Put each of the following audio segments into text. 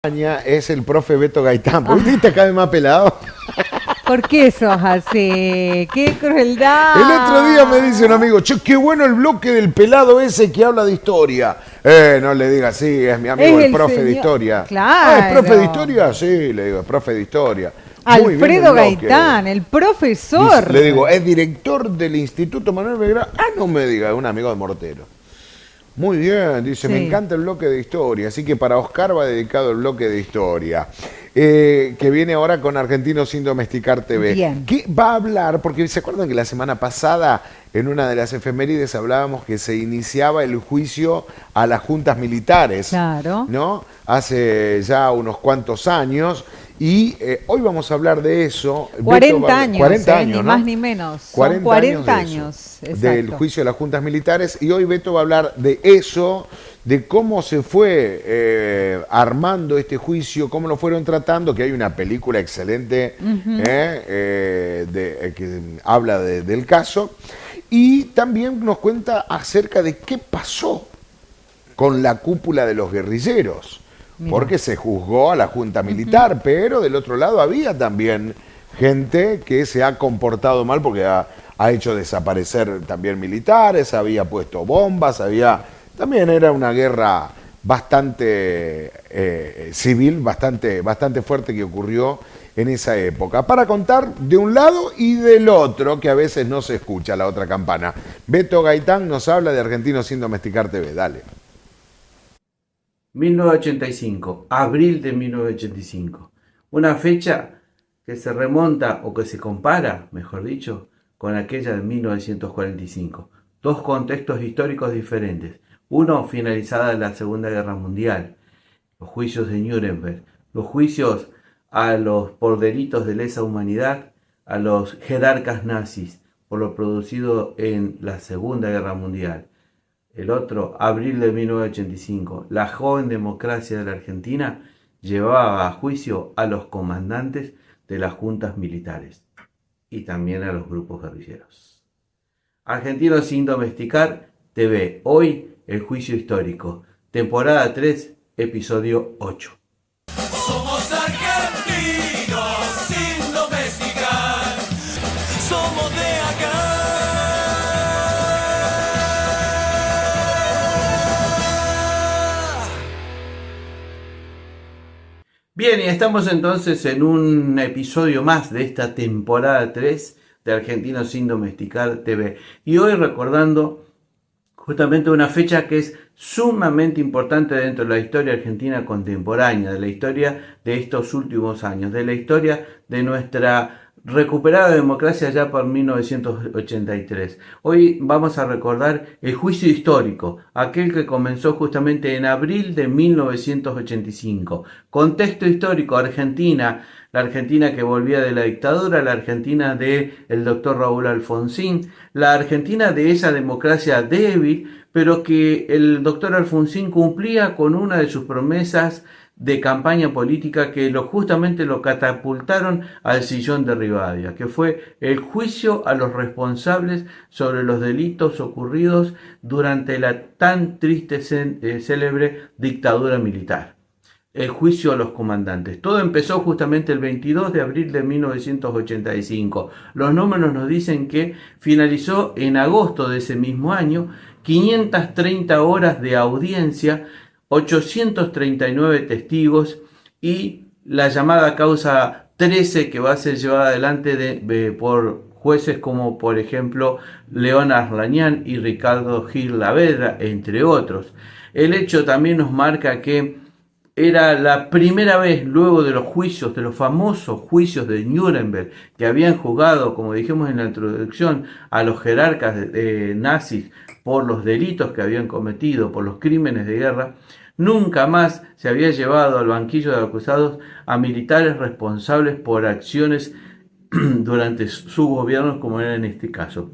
Es el profe Beto Gaitán. ¿Por qué te cae más pelado? ¿Por qué sos así? ¡Qué crueldad! El otro día me dice un amigo, che, qué bueno el bloque del pelado ese que habla de historia. No le diga así, es mi amigo Es el profe señor... de historia. Claro. ¿Es profe de historia? Sí, le digo, es profe de historia. Muy bien Alfredo el bloque. Gaitán, el profesor. Le digo, es director del Instituto Manuel Belgrano. No me diga, es un amigo de Mortero. Muy bien, dice, Sí. me encanta el bloque de historia, así que para Oscar va dedicado el bloque de historia, que viene ahora con Argentinos sin Domesticar TV. Bien. ¿Qué va a hablar? Porque se acuerdan que la semana pasada, en una de las efemérides, hablábamos que se iniciaba el juicio a las juntas militares, Claro. ¿no? Hace ya unos cuantos años. Y hoy vamos a hablar de eso. 40 años, 40 años, ni ¿no? más ni menos. Son 40 años. Del Exacto. juicio de las juntas militares. Y hoy Beto va a hablar de eso, de cómo se fue armando este juicio, cómo lo fueron tratando, que hay una película excelente que habla del caso. Y también nos cuenta acerca de qué pasó con la cúpula de los guerrilleros. Mira. Porque se juzgó a la junta militar, pero del otro lado había también gente que se ha comportado mal porque ha hecho desaparecer también militares, había puesto bombas, también era una guerra bastante civil, bastante fuerte que ocurrió en esa época. Para contar de un lado y del otro, que a veces no se escucha la otra campana. Beto Gaitán nos habla de Argentinos sin Domesticar TV, dale. 1985, abril de 1985. Una fecha que se remonta o que se compara, mejor dicho, con aquella de 1945. Dos contextos históricos diferentes. Uno, finalizada la Segunda Guerra Mundial, los juicios de Nuremberg, los juicios por delitos de lesa humanidad a los jerarcas nazis por lo producido en la Segunda Guerra Mundial. El otro, abril de 1985, la joven democracia de la Argentina llevaba a juicio a los comandantes de las juntas militares y también a los grupos guerrilleros. Argentinos sin Domesticar TV, hoy el juicio histórico, temporada 3, episodio 8. Somos argentinos sin domesticar, somos de acá. Bien, y estamos entonces en un episodio más de esta temporada 3 de Argentinos sin Domesticar TV. Y hoy recordando justamente una fecha que es sumamente importante dentro de la historia argentina contemporánea, de la historia de estos últimos años, de la historia de nuestra recuperada democracia ya por 1983. Hoy vamos a recordar el juicio histórico, aquel que comenzó justamente en abril de 1985. Contexto histórico, Argentina, la Argentina que volvía de la dictadura, la Argentina del doctor Raúl Alfonsín, la Argentina de esa democracia débil, pero que el doctor Alfonsín cumplía con una de sus promesas de campaña política que justamente lo catapultaron al sillón de Rivadavia, que fue el juicio a los responsables sobre los delitos ocurridos durante la tan triste célebre dictadura militar. El juicio a los comandantes. Todo empezó justamente el 22 de abril de 1985. Los números nos dicen que finalizó en agosto de ese mismo año, 530 horas de audiencia, 839 testigos y la llamada causa 13 que va a ser llevada adelante por jueces como por ejemplo León Arlañán y Ricardo Gil Lavedra, entre otros. El hecho también nos marca que era la primera vez luego de los juicios, de los famosos juicios de Nuremberg, que habían juzgado, como dijimos en la introducción, a los jerarcas nazis por los delitos que habían cometido, por los crímenes de guerra. Nunca más se había llevado al banquillo de acusados a militares responsables por acciones durante sus gobiernos, como era en este caso.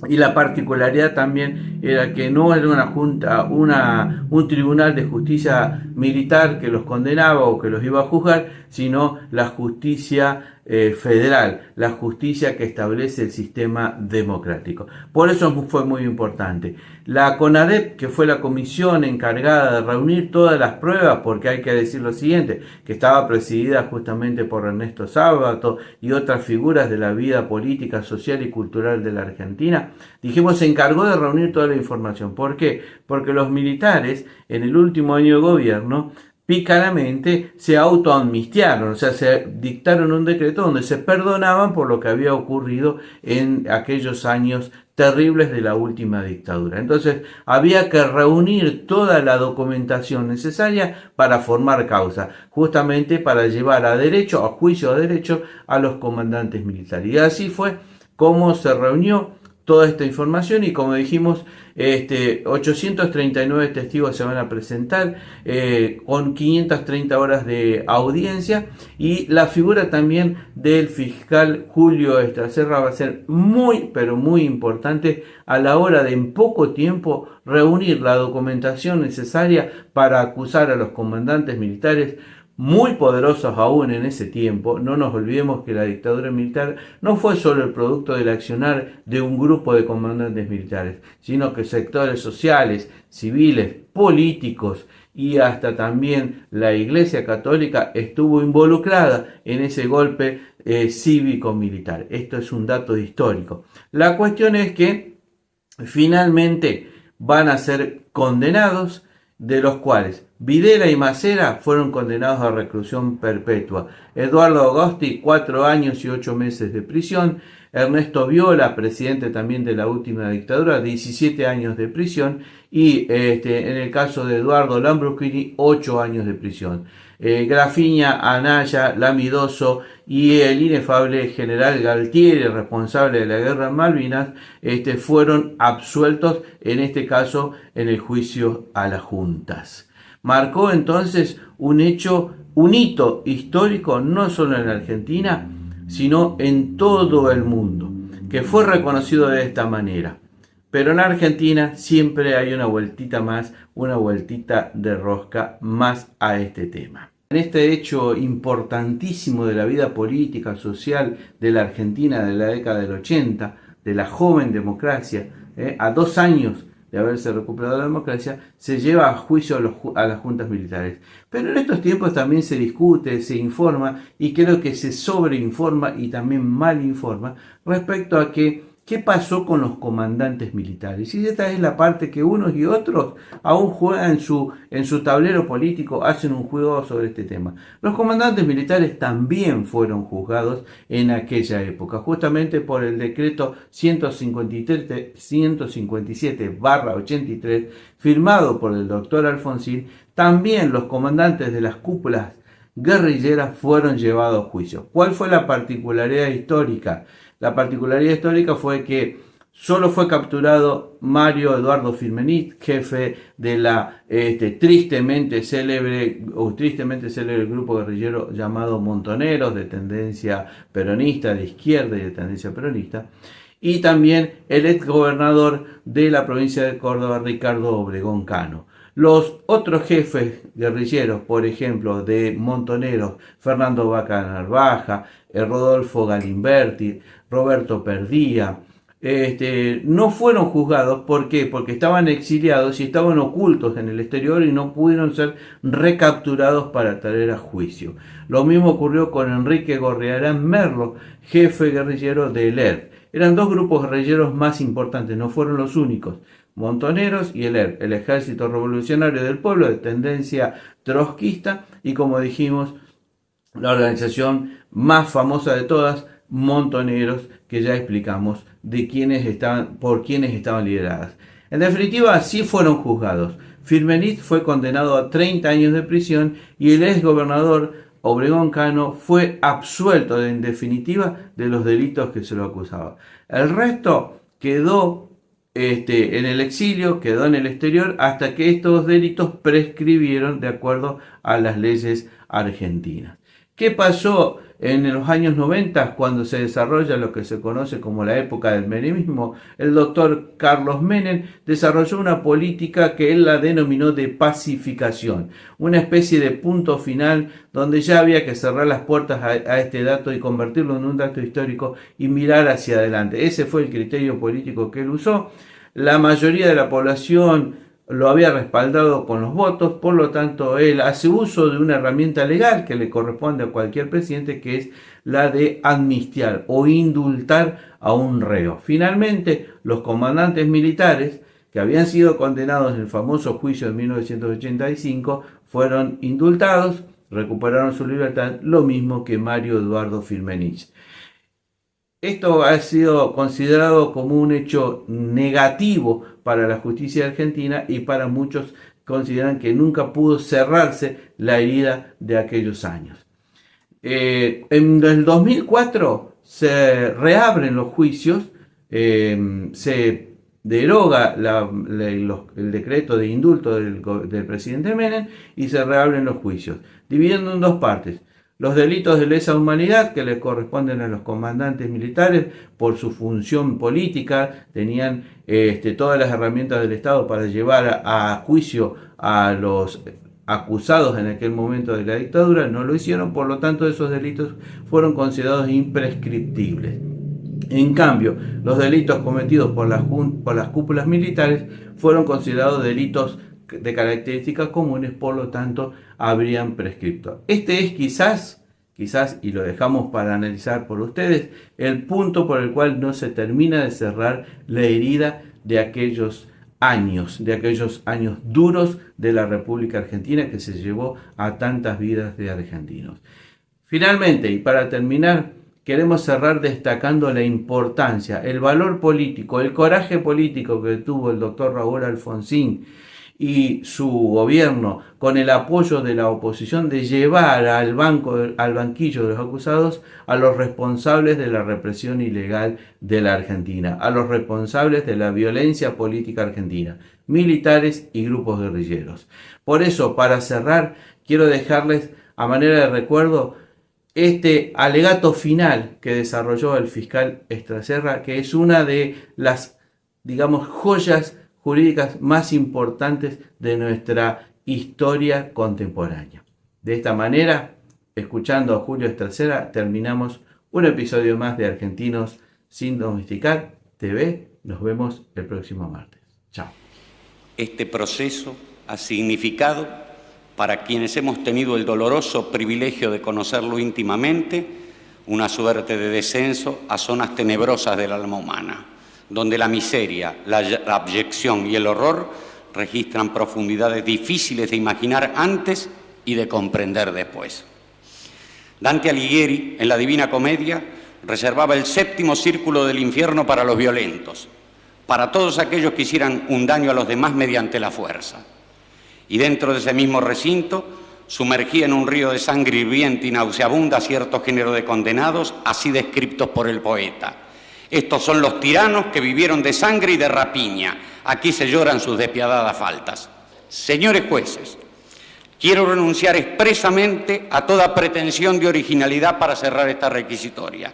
Y la particularidad también era que no era una junta, un tribunal de justicia militar que los condenaba o que los iba a juzgar, sino la justicia federal, la justicia que establece el sistema democrático. Por eso fue muy importante. La CONADEP, que fue la comisión encargada de reunir todas las pruebas, porque hay que decir lo siguiente, que estaba presidida justamente por Ernesto Sábato y otras figuras de la vida política, social y cultural de la Argentina, dijimos, se encargó de reunir toda la información. ¿Por qué? Porque los militares en el último año de gobierno pícaramente se autoamnistiaron, o sea, se dictaron un decreto donde se perdonaban por lo que había ocurrido en aquellos años terribles de la última dictadura. Entonces había que reunir toda la documentación necesaria para formar causa, justamente para llevar a derecho, a juicio a derecho, a los comandantes militares. Y así fue como se reunió toda esta información y, como dijimos, 839 testigos se van a presentar con 530 horas de audiencia, y la figura también del fiscal Julio Estraserra va a ser muy, pero muy importante a la hora de en poco tiempo reunir la documentación necesaria para acusar a los comandantes militares, muy poderosos aún en ese tiempo. No nos olvidemos que la dictadura militar no fue solo el producto del accionar de un grupo de comandantes militares, sino que sectores sociales, civiles, políticos y hasta también la Iglesia Católica estuvo involucrada en ese golpe cívico-militar. Esto es un dato histórico. La cuestión es que finalmente van a ser condenados, de los cuales Videla y Macera fueron condenados a reclusión perpetua. Eduardo Agosti, 4 años y 8 meses de prisión. Ernesto Viola, presidente también de la última dictadura, 17 años de prisión. Y en el caso de Eduardo Lambruschini, 8 años de prisión. Grafiña, Anaya, Lamidoso y el inefable general Galtieri, responsable de la guerra en Malvinas, fueron absueltos, en este caso en el juicio a las juntas. Marcó entonces un hito histórico, no solo en Argentina, sino en todo el mundo, que fue reconocido de esta manera. Pero en Argentina siempre hay una vueltita más, una vueltita de rosca más a este tema. En este hecho importantísimo de la vida política, social de la Argentina de la década del 80, de la joven democracia, a 2 años de haberse recuperado la democracia, se lleva a juicio a las juntas militares. Pero en estos tiempos también se discute, se informa, y creo que se sobreinforma y también malinforma respecto a qué pasó con los comandantes militares. Y esta es la parte que unos y otros aún juegan en su tablero político, hacen un juego sobre este tema. Los comandantes militares también fueron juzgados en aquella época, justamente por el decreto 157/83, firmado por el doctor Alfonsín. También los comandantes de las cúpulas guerrilleras fueron llevados a juicio. ¿Cuál fue la particularidad histórica? La particularidad histórica fue que solo fue capturado Mario Eduardo Firmenich, jefe de la tristemente célebre grupo guerrillero llamado Montoneros, de tendencia peronista, de izquierda y de tendencia peronista, y también el exgobernador de la provincia de Córdoba, Ricardo Obregón Cano. Los otros jefes guerrilleros, por ejemplo, de Montoneros, Fernando Vaca Narvaja, Rodolfo Galimberti, Roberto Perdía, no fueron juzgados. ¿Por qué? Porque estaban exiliados y estaban ocultos en el exterior y no pudieron ser recapturados para traer a juicio. Lo mismo ocurrió con Enrique Gorriarán Merlo, jefe guerrillero de ELER. Eran 2 grupos guerrilleros más importantes, no fueron los únicos. Montoneros y ELER, el Ejército Revolucionario del Pueblo, de tendencia trotskista, y, como dijimos, la organización más famosa de todas, Montoneros, que ya explicamos por quiénes estaban lideradas. En definitiva, sí fueron juzgados. Firmenich fue condenado a 30 años de prisión y el exgobernador Obregón Cano fue absuelto en definitiva de los delitos que se lo acusaba. El resto quedó en el exilio, quedó en el exterior, hasta que estos delitos prescribieron de acuerdo a las leyes argentinas. ¿Qué pasó en los años 90, cuando se desarrolla lo que se conoce como la época del menemismo, el doctor Carlos Menem desarrolló una política que él la denominó de pacificación, una especie de punto final donde ya había que cerrar las puertas a este dato y convertirlo en un dato histórico y mirar hacia adelante. Ese fue el criterio político que él usó. La mayoría de la población lo había respaldado con los votos, por lo tanto él hace uso de una herramienta legal que le corresponde a cualquier presidente, que es la de amnistiar o indultar a un reo. Finalmente, los comandantes militares que habían sido condenados en el famoso juicio de 1985 fueron indultados, recuperaron su libertad, lo mismo que Mario Eduardo Firmenich. Esto ha sido considerado como un hecho negativo para la justicia argentina y para muchos consideran que nunca pudo cerrarse la herida de aquellos años. En el 2004 se reabren los juicios, se deroga el decreto de indulto del presidente Menem y se reabren los juicios, dividiendo en dos partes. Los delitos de lesa humanidad que le corresponden a los comandantes militares por su función política, tenían todas las herramientas del Estado para llevar a juicio a los acusados en aquel momento de la dictadura, no lo hicieron, por lo tanto esos delitos fueron considerados imprescriptibles. En cambio, los delitos cometidos por las cúpulas militares fueron considerados delitos de características comunes, por lo tanto habrían prescripto. Este es quizás, y lo dejamos para analizar por ustedes, el punto por el cual no se termina de cerrar la herida de aquellos años duros de la República Argentina, que se llevó a tantas vidas de argentinos. Finalmente, y para terminar, queremos cerrar destacando la importancia, el valor político, el coraje político que tuvo el doctor Raúl Alfonsín y su gobierno, con el apoyo de la oposición, de llevar al banquillo de los acusados a los responsables de la represión ilegal de la Argentina, a los responsables de la violencia política argentina, militares y grupos guerrilleros. Por eso, para cerrar, quiero dejarles a manera de recuerdo este alegato final que desarrolló el fiscal Estraserra, que es una de las, joyas jurídicas más importantes de nuestra historia contemporánea. De esta manera, escuchando a Julio Estraserra, terminamos un episodio más de Argentinos sin Domesticar TV. Nos vemos el próximo martes. Chao. Este proceso ha significado, para quienes hemos tenido el doloroso privilegio de conocerlo íntimamente, una suerte de descenso a zonas tenebrosas del alma humana, donde la miseria, la abyección y el horror registran profundidades difíciles de imaginar antes y de comprender después. Dante Alighieri, en la Divina Comedia, reservaba el séptimo círculo del infierno para los violentos, para todos aquellos que hicieran un daño a los demás mediante la fuerza. Y dentro de ese mismo recinto, sumergía en un río de sangre hirviente y nauseabunda cierto género de condenados, así descriptos por el poeta. Estos son los tiranos que vivieron de sangre y de rapiña. Aquí se lloran sus despiadadas faltas. Señores jueces, quiero renunciar expresamente a toda pretensión de originalidad para cerrar esta requisitoria.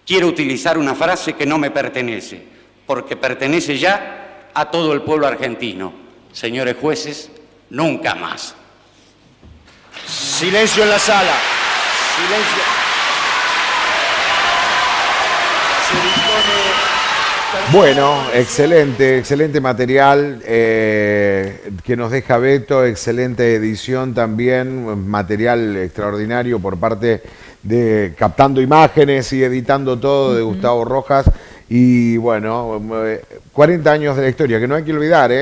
Quiero utilizar una frase que no me pertenece, porque pertenece ya a todo el pueblo argentino. Señores jueces, nunca más. Silencio en la sala. Silencio. Bueno, excelente material que nos deja Beto, excelente edición también, material extraordinario por parte de Captando Imágenes y editando todo de Gustavo Rojas. Y bueno, 40 años de la historia, que no hay que olvidar,